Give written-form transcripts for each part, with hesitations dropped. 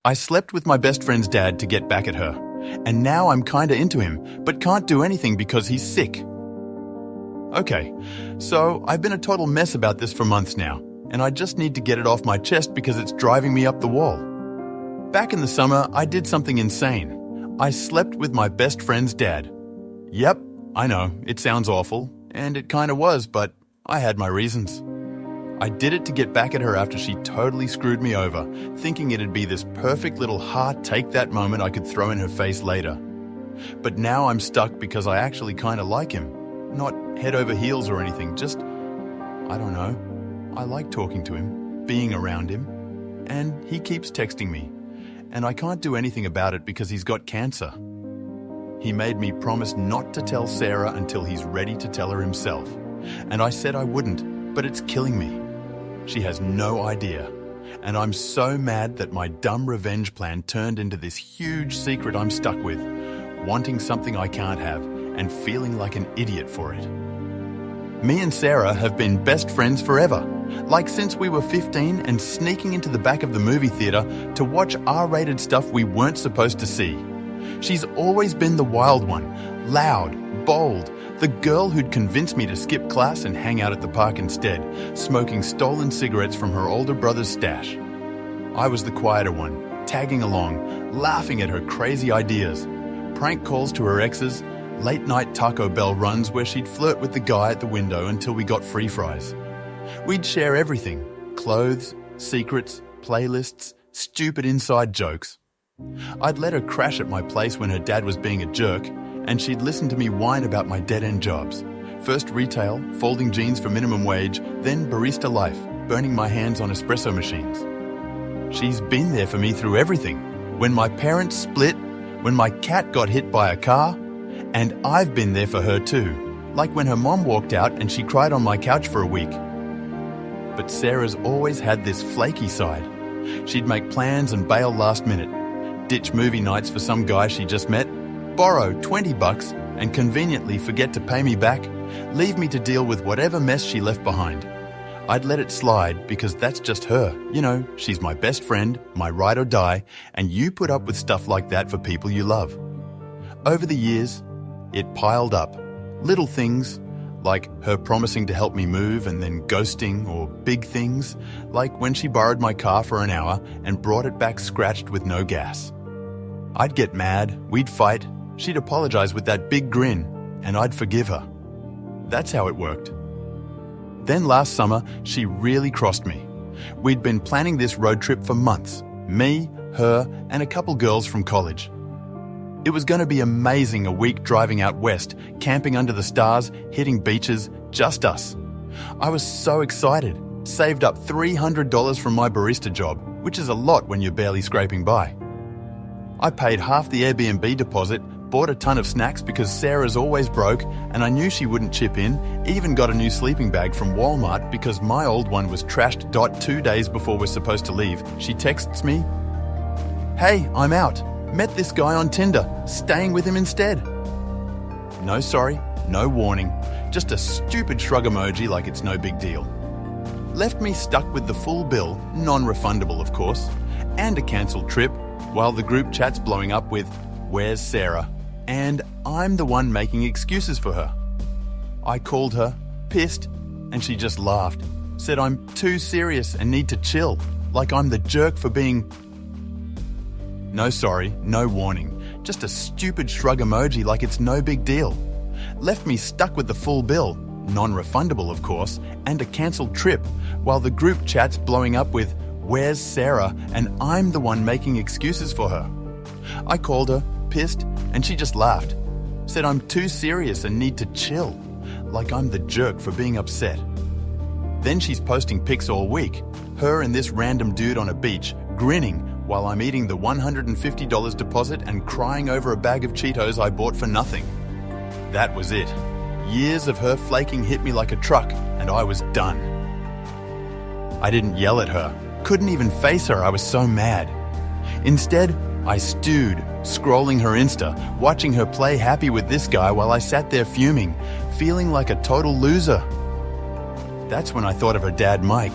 I slept with my best friend's dad to get back at her, and now I'm kinda into him, but can't do anything because he's sick. Okay, so I've been a total mess about this for months now, and I just need to get it off my chest because it's driving me up the wall. Back in the summer, I did something insane. I slept with my best friend's dad. Yep, I know, it sounds awful, and it kinda was, but I had my reasons. I did it to get back at her after she totally screwed me over, thinking it'd be this perfect little heart-take-that moment I could throw in her face later. But now I'm stuck because I actually kinda like him. Not head over heels or anything, just, I don't know. I like talking to him, being around him, and he keeps texting me, and I can't do anything about it because he's got cancer. He made me promise not to tell Sarah until he's ready to tell her himself, and I said I wouldn't, but it's killing me. She has no idea, and I'm so mad that my dumb revenge plan turned into this huge secret I'm stuck with, wanting something I can't have and feeling like an idiot for it. Me and Sarah have been best friends forever, like since we were 15 and sneaking into the back of the movie theater to watch R-rated stuff we weren't supposed to see. She's always been the wild one, loud, bold, the girl who'd convince me to skip class and hang out at the park instead, smoking stolen cigarettes from her older brother's stash. I was the quieter one, tagging along, laughing at her crazy ideas, prank calls to her exes, late-night Taco Bell runs where she'd flirt with the guy at the window until we got free fries. We'd share everything, clothes, secrets, playlists, stupid inside jokes. I'd let her crash at my place when her dad was being a jerk, and she'd listen to me whine about my dead-end jobs. First retail, folding jeans for minimum wage, then barista life, burning my hands on espresso machines. She's been there for me through everything. When my parents split, when my cat got hit by a car, and I've been there for her too, like when her mom walked out and she cried on my couch for a week. But Sarah's always had this flaky side. She'd make plans and bail last minute, ditch movie nights for some guy she just met, borrow $20 and conveniently forget to pay me back, leave me to deal with whatever mess she left behind. I'd let it slide because that's just her. You know, she's my best friend, my ride or die, and you put up with stuff like that for people you love. Over the years, it piled up. Little things, like her promising to help me move and then ghosting, or big things, like when she borrowed my car for an hour and brought it back scratched with no gas. I'd get mad, we'd fight, she'd apologize with that big grin, and I'd forgive her. That's how it worked. Then last summer, she really crossed me. We'd been planning this road trip for months, me, her, and a couple girls from college. It was going to be amazing, a week driving out west, camping under the stars, hitting beaches, just us. I was so excited, saved up $300 from my barista job, which is a lot when you're barely scraping by. I paid half the Airbnb deposit, bought a ton of snacks because Sarah's always broke and I knew she wouldn't chip in, even got a new sleeping bag from Walmart because my old one was trashed. 2 days before we're supposed to leave, she texts me, "Hey, I'm out. Met this guy on Tinder, staying with him instead." No sorry, no warning, just a stupid shrug emoji like it's no big deal. Left me stuck with the full bill, non-refundable of course, and a cancelled trip, while the group chat's blowing up with, "Where's Sarah?" And I'm the one making excuses for her. I called her, pissed, and she just laughed, said I'm too serious and need to chill, like I'm the jerk for being... No sorry, no warning, just a stupid shrug emoji like it's no big deal. Left me stuck with the full bill, non-refundable of course, and a cancelled trip, while the group chat's blowing up with, "Where's Sarah?" and I'm the one making excuses for her. I called her, pissed, and she just laughed, said I'm too serious and need to chill, like I'm the jerk for being upset. Then she's posting pics all week, her and this random dude on a beach, grinning, while I'm eating the $150 deposit and crying over a bag of Cheetos I bought for nothing. That was it. Years of her flaking hit me like a truck, and I was done. I didn't yell at her, couldn't even face her, I was so mad. Instead, I stewed, scrolling her Insta, watching her play happy with this guy while I sat there fuming, feeling like a total loser. That's when I thought of her dad, Mike.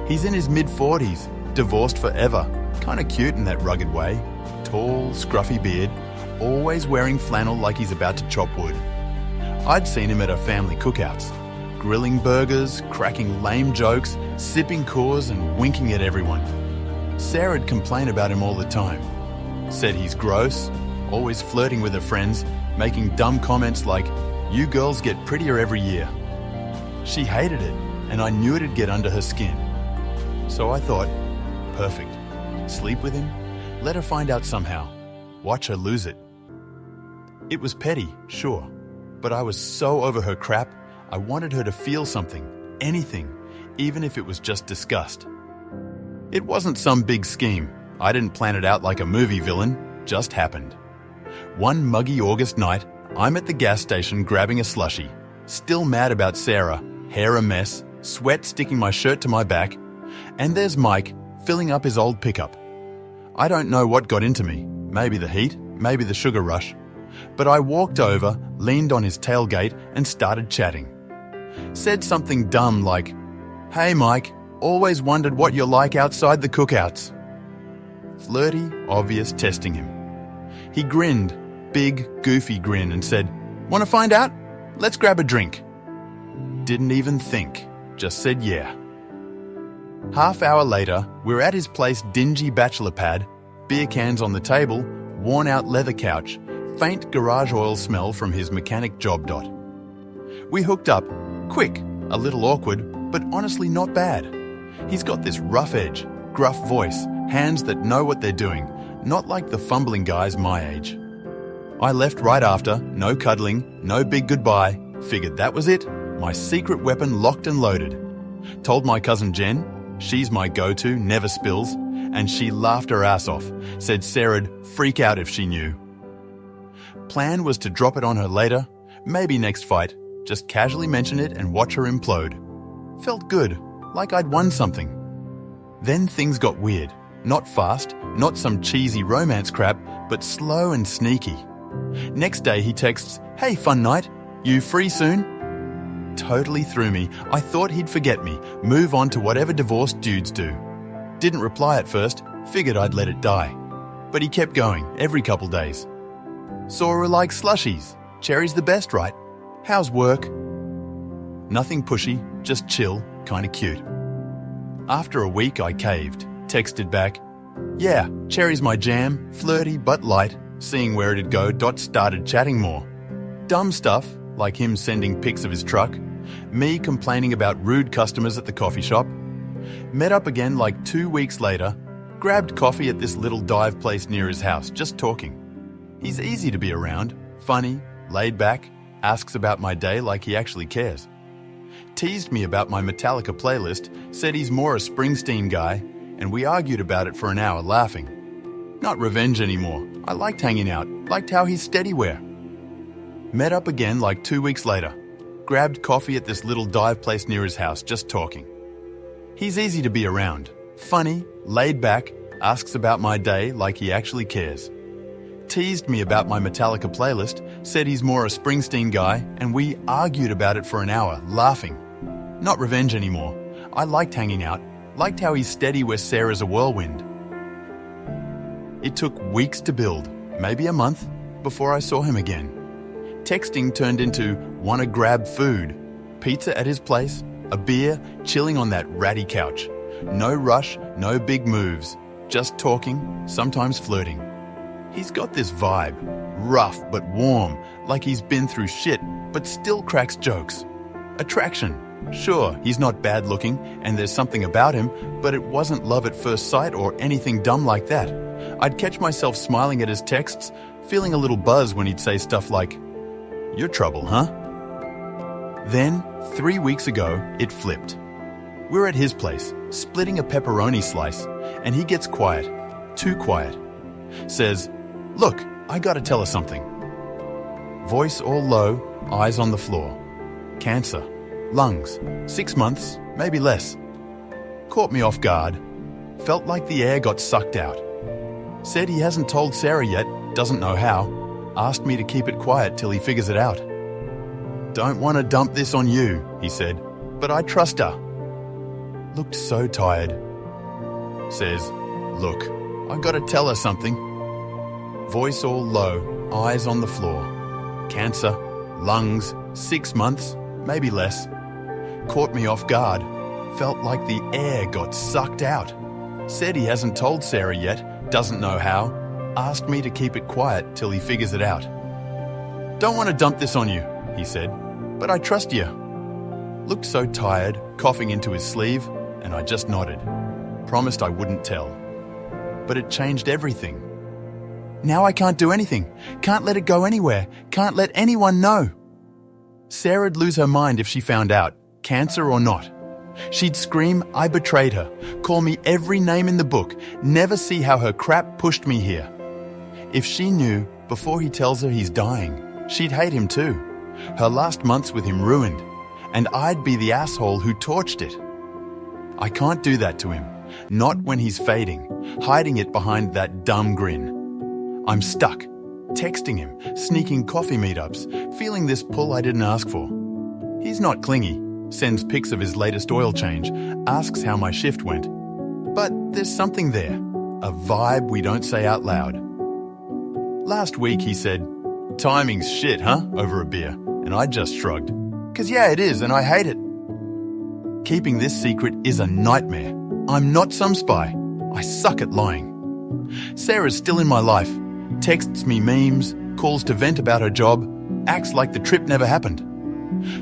He's in his mid-40s, divorced forever, Kinda cute in that rugged way. Tall, scruffy beard, always wearing flannel like he's about to chop wood. I'd seen him at her family cookouts, grilling burgers, cracking lame jokes, sipping Coors and winking at everyone. Sarah'd complain about him all the time. Said he's gross, always flirting with her friends, making dumb comments like, "You girls get prettier every year." She hated it, and I knew it'd get under her skin. So I thought, perfect. Sleep with him, let her find out somehow, watch her lose it. It was petty, sure, but I was so over her crap, I wanted her to feel something, anything, even if it was just disgust. It wasn't some big scheme. I didn't plan it out like a movie villain, just happened. One muggy August night, I'm at the gas station grabbing a slushie, still mad about Sarah, hair a mess, sweat sticking my shirt to my back, and there's Mike filling up his old pickup. I don't know what got into me, maybe the heat, maybe the sugar rush, but I walked over, leaned on his tailgate and started chatting. Said something dumb like, "Hey Mike, always wondered what you're like outside the cookouts." Flirty, obvious, testing him. He grinned, big, goofy grin, and said, "Wanna find out? Let's grab a drink." Didn't even think, just said yeah. Half hour later, we're at his place dingy bachelor pad, beer cans on the table, worn out leather couch, faint garage oil smell from his mechanic job dot. We hooked up, quick, a little awkward, but honestly not bad. He's got this rough edge, gruff voice, hands that know what they're doing, not like the fumbling guys my age. I left right after, no cuddling, no big goodbye, figured that was it, my secret weapon locked and loaded. Told my cousin Jen, she's my go-to, never spills, and she laughed her ass off, said Sarah'd freak out if she knew. Plan was to drop it on her later, maybe next fight, just casually mention it and watch her implode. Felt good, like I'd won something. Then things got weird. Not fast, not some cheesy romance crap, but slow and sneaky. Next day he texts, "Hey, fun night, you free soon?" Totally threw me. I thought he'd forget me, move on to whatever divorced dudes do. Didn't reply at first, figured I'd let it die. But he kept going, every couple days. Saw her like slushies. Cherry's the best, right? How's work? Nothing pushy, just chill, kinda cute. After a week I caved, texted back, "Yeah, Cherry's my jam, flirty but light," seeing where it'd go, started chatting more. Dumb stuff, like him sending pics of his truck, me complaining about rude customers at the coffee shop. Met up again like 2 weeks later, grabbed coffee at this little dive place near his house, just talking. He's easy to be around, funny, laid back, asks about my day like he actually cares. Teased me about my Metallica playlist, said he's more a Springsteen guy, and we argued about it for an hour laughing. Not revenge anymore. I liked hanging out, liked how he's steadyware. Met up again like 2 weeks later. Grabbed coffee at this little dive place near his house, just talking. He's easy to be around. Funny, laid back, asks about my day like he actually cares. Teased me about my Metallica playlist, said he's more a Springsteen guy, and we argued about it for an hour, laughing. Not revenge anymore. I liked hanging out, liked how he's steady where Sarah's a whirlwind. It took weeks to build, maybe a month, before I saw him again. Texting turned into, "Wanna grab food?" Pizza at his place, a beer, chilling on that ratty couch. No rush, no big moves, just talking, sometimes flirting. He's got this vibe, rough but warm, like he's been through shit, but still cracks jokes. Attraction. Sure, he's not bad looking, and there's something about him, but it wasn't love at first sight or anything dumb like that. I'd catch myself smiling at his texts, feeling a little buzz when he'd say stuff like, "You're trouble, huh?" Then, 3 weeks ago, it flipped. We're at his place, splitting a pepperoni slice, and he gets quiet, too quiet. Says, "Look, I gotta tell her something." Voice all low, eyes on the floor. Cancer. Lungs. 6 months, maybe less. Caught me off guard. Felt like the air got sucked out. Said he hasn't told Sarah yet, doesn't know how. Asked me to keep it quiet till he figures it out. "Don't want to dump this on you," he said, "but I trust her." Looked so tired. Says, "Look, I gotta tell her something. Voice all low, eyes on the floor. Cancer, lungs, 6 months, maybe less. Caught me off guard. Felt like the air got sucked out. Said he hasn't told Sarah yet, doesn't know how. Asked me to keep it quiet till he figures it out. Don't want to dump this on you, he said, but I trust you. Looked so tired, coughing into his sleeve, and I just nodded. Promised I wouldn't tell. But it changed everything. Now I can't do anything. Can't let it go anywhere. Can't let anyone know. Sarah'd lose her mind if she found out, cancer or not. She'd scream, I betrayed her, call me every name in the book, never see how her crap pushed me here. If she knew, before he tells her he's dying, she'd hate him too. Her last months with him ruined, and I'd be the asshole who torched it. I can't do that to him, not when he's fading, hiding it behind that dumb grin. I'm stuck, texting him, sneaking coffee meetups, feeling this pull I didn't ask for. He's not clingy, sends pics of his latest oil change, asks how my shift went. But there's something there, a vibe we don't say out loud. Last week he said, timing's shit, huh, over a beer, and I just shrugged. 'Cause yeah, it is, and I hate it. Keeping this secret is a nightmare. I'm not some spy. I suck at lying. Sarah's still in my life, texts me memes, calls to vent about her job, acts like the trip never happened.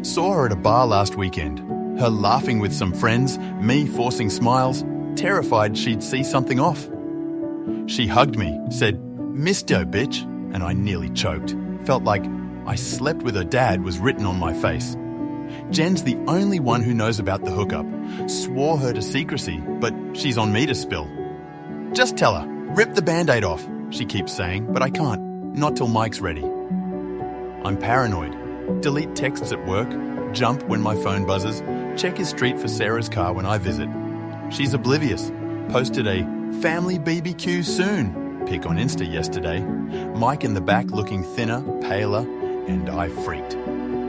Saw her at a bar last weekend, her laughing with some friends, me forcing smiles, terrified she'd see something off. She hugged me, said, missed her, bitch, and I nearly choked. Felt like I slept with her dad was written on my face. Jen's the only one who knows about the hookup. Swore her to secrecy, but she's on me to spill. Just tell her, rip the Band-Aid off, she keeps saying, but I can't, not till Mike's ready. I'm paranoid. Delete texts at work, jump when my phone buzzes, check his street for Sarah's car when I visit. She's oblivious. Posted a family BBQ soon pic on Insta yesterday. Mike in the back looking thinner, paler, and I freaked.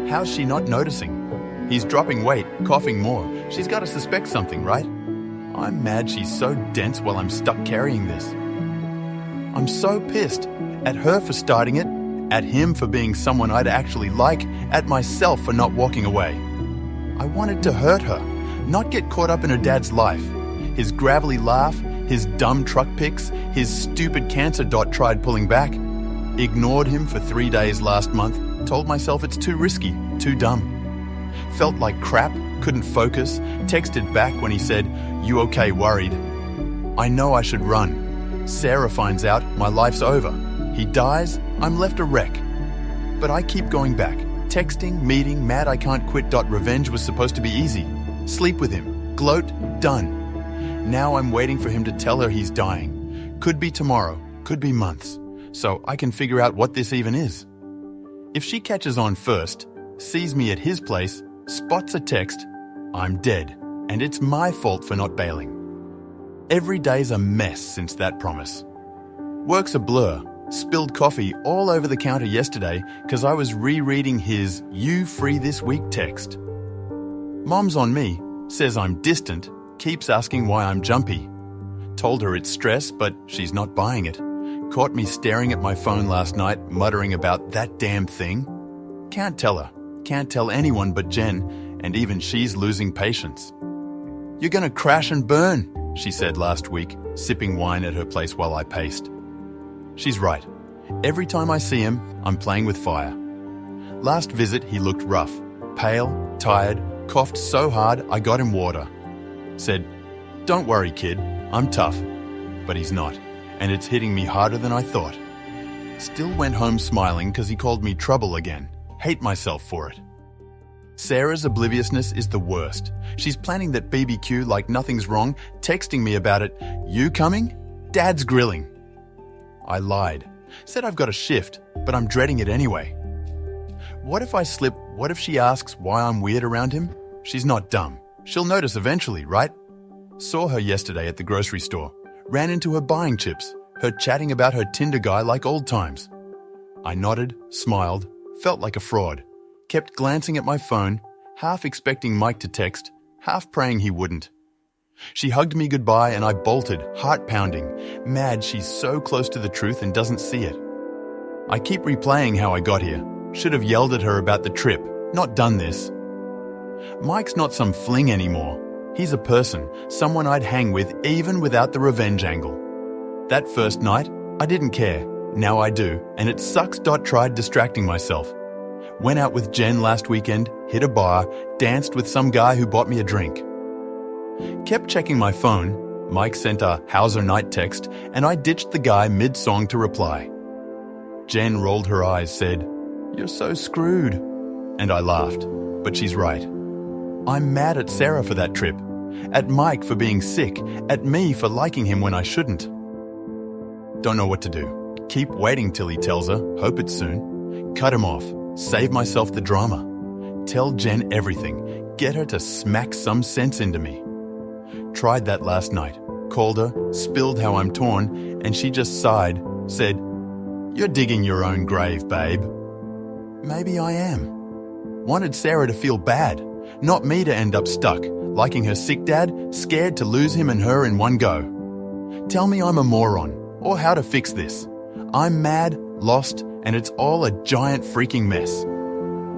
How's she not noticing? He's dropping weight, coughing more. She's got to suspect something, right? I'm mad she's so dense while I'm stuck carrying this. I'm so pissed at her for starting it, at him for being someone I'd actually like, at myself for not walking away. I wanted to hurt her, not get caught up in her dad's life. His gravelly laugh, his dumb truck pics, his stupid cancer dot tried pulling back. Ignored him for 3 days last month, told myself it's too risky, too dumb. Felt like crap, couldn't focus, texted back when he said, you okay, worried? I know I should run. Sarah finds out, my life's over. He dies, I'm left a wreck. But I keep going back, texting, meeting, mad I can't quit. Revenge was supposed to be easy. Sleep with him, gloat, done. Now I'm waiting for him to tell her he's dying. Could be tomorrow, could be months, so I can figure out what this even is. If she catches on first, sees me at his place, spots a text, I'm dead, and it's my fault for not bailing. Every day's a mess since that promise. Work's a blur. Spilled coffee all over the counter yesterday because I was rereading his "You free this week" text. Mom's on me, says I'm distant, keeps asking why I'm jumpy. Told her it's stress, but she's not buying it. Caught me staring at my phone last night, muttering about that damn thing. Can't tell her. Can't tell anyone but Jen, and even she's losing patience. You're gonna crash and burn, she said last week, sipping wine at her place while I paced. She's right. Every time I see him, I'm playing with fire. Last visit, he looked rough, pale, tired, coughed so hard I got him water. Said, don't worry, kid, I'm tough. But he's not, and it's hitting me harder than I thought. Still went home smiling because he called me trouble again. Hate myself for it. Sarah's obliviousness is the worst. She's planning that BBQ like nothing's wrong, texting me about it. You coming? Dad's grilling. I lied. Said I've got a shift, but I'm dreading it anyway. What if I slip? What if she asks why I'm weird around him? She's not dumb. She'll notice eventually, right? Saw her yesterday at the grocery store. Ran into her buying chips. Her chatting about her Tinder guy like old times. I nodded, smiled, felt like a fraud. Kept glancing at my phone, half expecting Mike to text, half praying he wouldn't. She hugged me goodbye and I bolted, heart pounding, mad she's so close to the truth and doesn't see it. I keep replaying how I got here. Should have yelled at her about the trip, not done this. Mike's not some fling anymore. He's a person, someone I'd hang with even without the revenge angle. That first night, I didn't care. Now I do, and it sucks. Tried distracting myself. Went out with Jen last weekend, hit a bar, danced with some guy who bought me a drink. Kept checking my phone. Mike sent a "How's her night" text, and I ditched the guy mid-song to reply. Jen rolled her eyes, said, "You're so screwed." And I laughed, but she's right. I'm mad at Sarah for that trip, at Mike for being sick, at me for liking him when I shouldn't. Don't know what to do. Keep waiting till he tells her, hope it's soon. Cut him off, save myself the drama. Tell Jen everything, get her to smack some sense into me. Tried that last night, called her, spilled how I'm torn, and she just sighed, said, "You're digging your own grave, babe." Maybe I am. Wanted Sarah to feel bad, not me to end up stuck, liking her sick dad, scared to lose him and her in one go. Tell me I'm a moron, or how to fix this. I'm mad, lost, and it's all a giant freaking mess.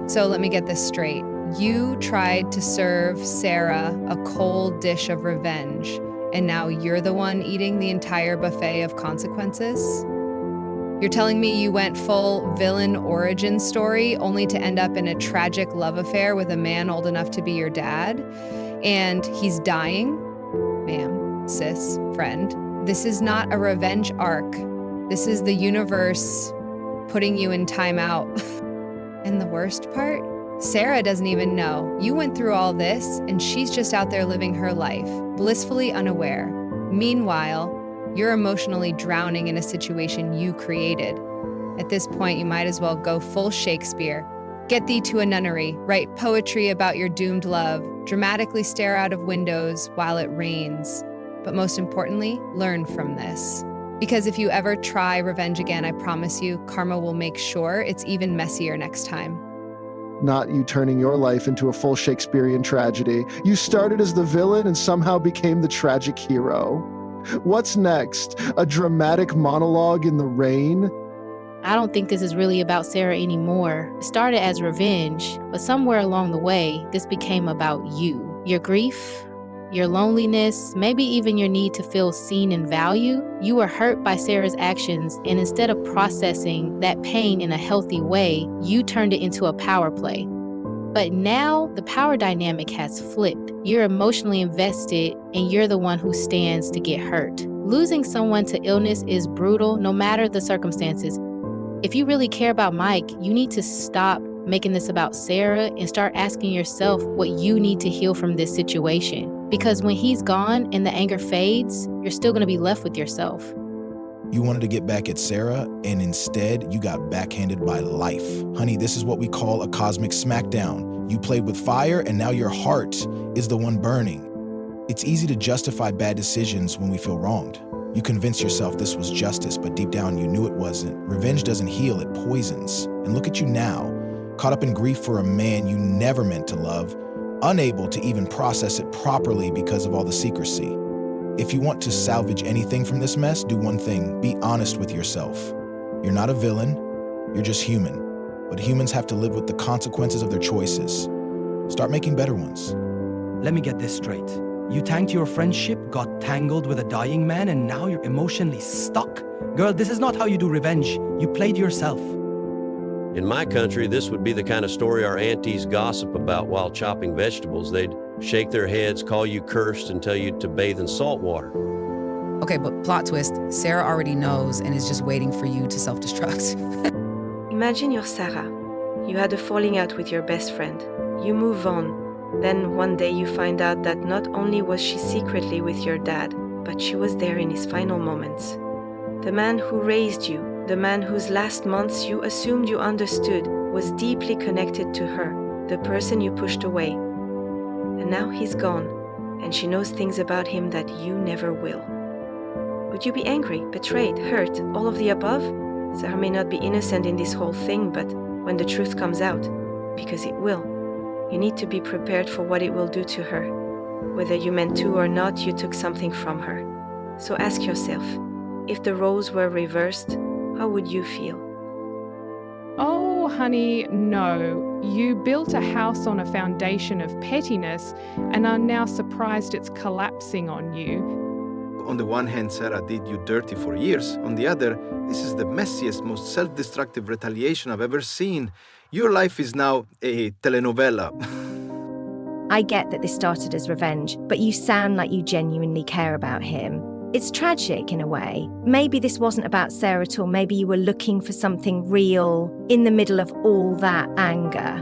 So let me get this straight. You tried to serve Sarah a cold dish of revenge, and now you're the one eating the entire buffet of consequences? You're telling me you went full villain origin story only to end up in a tragic love affair with a man old enough to be your dad? And he's dying? Ma'am, sis, friend, this is not a revenge arc. This is the universe putting you in timeout. And the worst part? Sarah doesn't even know. You went through all this, and she's just out there living her life, blissfully unaware. Meanwhile, you're emotionally drowning in a situation you created. At this point, you might as well go full Shakespeare. Get thee to a nunnery, write poetry about your doomed love, dramatically stare out of windows while it rains. But most importantly, learn from this. Because if you ever try revenge again, I promise you, karma will make sure it's even messier next time. Not you turning your life into a full Shakespearean tragedy. You started as the villain and somehow became the tragic hero. What's next? A dramatic monologue in the rain? I don't think this is really about Sarah anymore. It started as revenge, but somewhere along the way, this became about you. Your grief, your loneliness, maybe even your need to feel seen and valued. You were hurt by Sarah's actions, and instead of processing that pain in a healthy way, you turned it into a power play. But now the power dynamic has flipped. You're emotionally invested, and you're the one who stands to get hurt. Losing someone to illness is brutal, no matter the circumstances. If you really care about Mike, you need to stop making this about Sarah and start asking yourself what you need to heal from this situation. Because when he's gone and the anger fades, you're still going to be left with yourself. You wanted to get back at Sarah, and instead you got backhanded by life. Honey, this is what we call a cosmic smackdown. You played with fire, and now your heart is the one burning. It's easy to justify bad decisions when we feel wronged. You convince yourself this was justice, but deep down you knew it wasn't. Revenge doesn't heal, it poisons. And look at you now, caught up in grief for a man you never meant to love, unable to even process it properly because of all the secrecy. If you want to salvage anything from this mess, do one thing: be honest with yourself. You're not a villain, you're just human. But humans have to live with the consequences of their choices. Start making better ones. Let me get this straight. You tanked your friendship, got tangled with a dying man, and now you're emotionally stuck? Girl, this is not how you do revenge. You played yourself. In my country, this would be the kind of story our aunties gossip about while chopping vegetables. They'd shake their heads, call you cursed, and tell you to bathe in salt water. Okay, but plot twist, Sarah already knows and is just waiting for you to self-destruct. Imagine you're Sarah. You had a falling out with your best friend. You move on. Then one day you find out that not only was she secretly with your dad, but she was there in his final moments. The man who raised you, the man whose last months you assumed you understood, was deeply connected to her, the person you pushed away. And now he's gone, and she knows things about him that you never will. Would you be angry, betrayed, hurt, all of the above? Sarah may not be innocent in this whole thing, but when the truth comes out, because it will, you need to be prepared for what it will do to her. Whether you meant to or not, you took something from her. So ask yourself, if the roles were reversed, how would you feel? Oh, honey, no. You built a house on a foundation of pettiness and are now surprised it's collapsing on you. On the one hand, Sarah did you dirty for years. On the other, this is the messiest, most self-destructive retaliation I've ever seen. Your life is now a telenovela. I get that this started as revenge, but you sound like you genuinely care about him. It's tragic in a way. Maybe this wasn't about Sarah at all. Maybe you were looking for something real in the middle of all that anger.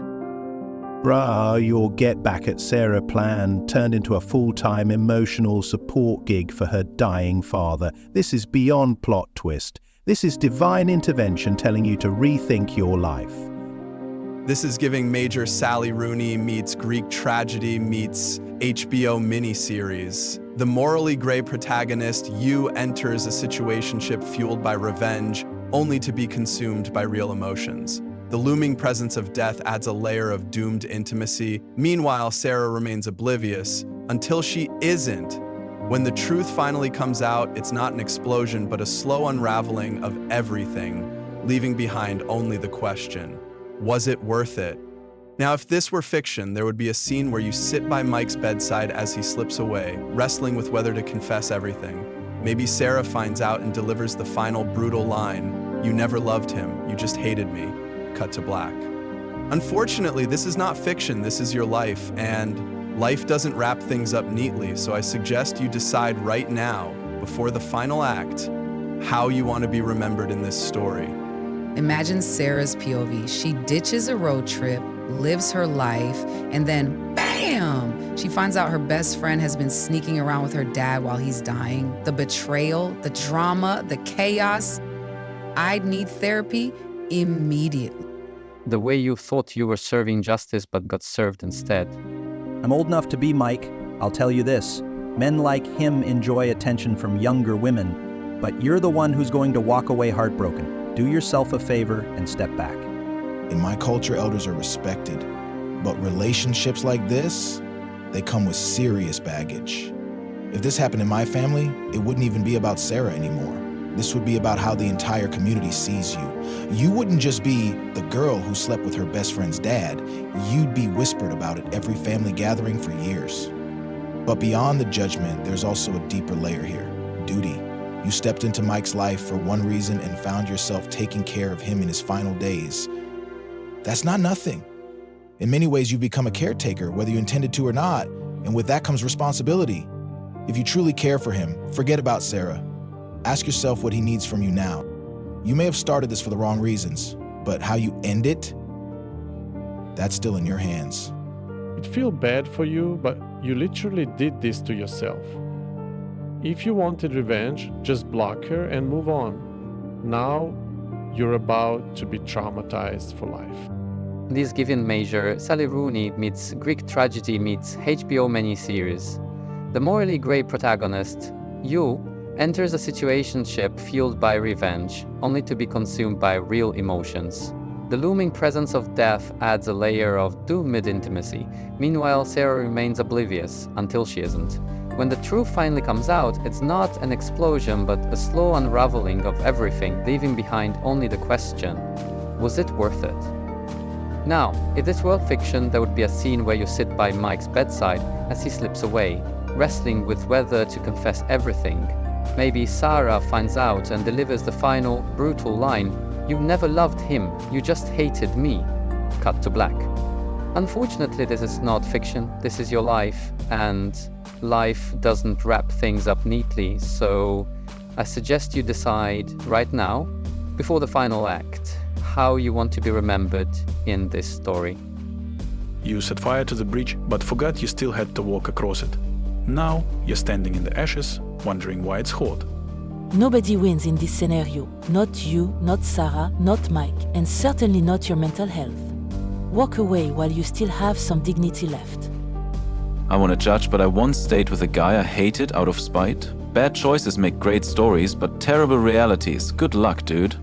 Bruh, your get back at Sarah plan turned into a full-time emotional support gig for her dying father. This is beyond plot twist. This is divine intervention telling you to rethink your life. This is giving major Sally Rooney meets Greek tragedy meets HBO miniseries. The morally gray protagonist, you, enters a situationship fueled by revenge, only to be consumed by real emotions. The looming presence of death adds a layer of doomed intimacy. Meanwhile, Sarah remains oblivious until she isn't. When the truth finally comes out, it's not an explosion, but a slow unraveling of everything, leaving behind only the question, was it worth it? Now, if this were fiction, there would be a scene where you sit by Mike's bedside as he slips away, wrestling with whether to confess everything. Maybe Sarah finds out and delivers the final brutal line, "You never loved him, you just hated me." Cut to black. Unfortunately, this is not fiction, this is your life, and life doesn't wrap things up neatly, so I suggest you decide right now, before the final act, how you want to be remembered in this story. Imagine Sarah's POV. She ditches a road trip, lives her life, and then bam! She finds out her best friend has been sneaking around with her dad while he's dying. The betrayal, the drama, the chaos. I'd need therapy immediately. The way you thought you were serving justice but got served instead. I'm old enough to be Mike. I'll tell you this. Men like him enjoy attention from younger women, but you're the one who's going to walk away heartbroken. Do yourself a favor and step back. In my culture, elders are respected, but relationships like this, they come with serious baggage. If this happened in my family, it wouldn't even be about Sarah anymore. This would be about how the entire community sees you. You wouldn't just be the girl who slept with her best friend's dad. You'd be whispered about at every family gathering for years. But beyond the judgment, there's also a deeper layer here, duty. You stepped into Mike's life for one reason and found yourself taking care of him in his final days. That's not nothing. In many ways, you've become a caretaker, whether you intended to or not, and with that comes responsibility. If you truly care for him, forget about Sarah. Ask yourself what he needs from you now. You may have started this for the wrong reasons, but how you end it, that's still in your hands. It feels bad for you, but you literally did this to yourself. If you wanted revenge, just block her and move on. Now, you're about to be traumatized for life. This given measure, Sally Rooney meets Greek tragedy meets HBO miniseries. The morally gray protagonist, you, enters a situationship fueled by revenge, only to be consumed by real emotions. The looming presence of death adds a layer of doomed intimacy. Meanwhile, Sarah remains oblivious until she isn't. When the truth finally comes out, it's not an explosion, but a slow unraveling of everything, leaving behind only the question, was it worth it? Now, if this were fiction, there would be a scene where you sit by Mike's bedside as he slips away, wrestling with whether to confess everything. Maybe Sarah finds out and delivers the final, brutal line, "You never loved him, you just hated me." Cut to black. Unfortunately, this is not fiction, this is your life, and life doesn't wrap things up neatly, so I suggest you decide right now, before the final act, how you want to be remembered in this story. You set fire to the bridge, but forgot you still had to walk across it. Now, you're standing in the ashes, wondering why it's hot. Nobody wins in this scenario. Not you, not Sarah, not Mike, and certainly not your mental health. Walk away while you still have some dignity left. I want to judge, but I once stayed with a guy I hated out of spite. Bad choices make great stories, but terrible realities. Good luck, dude.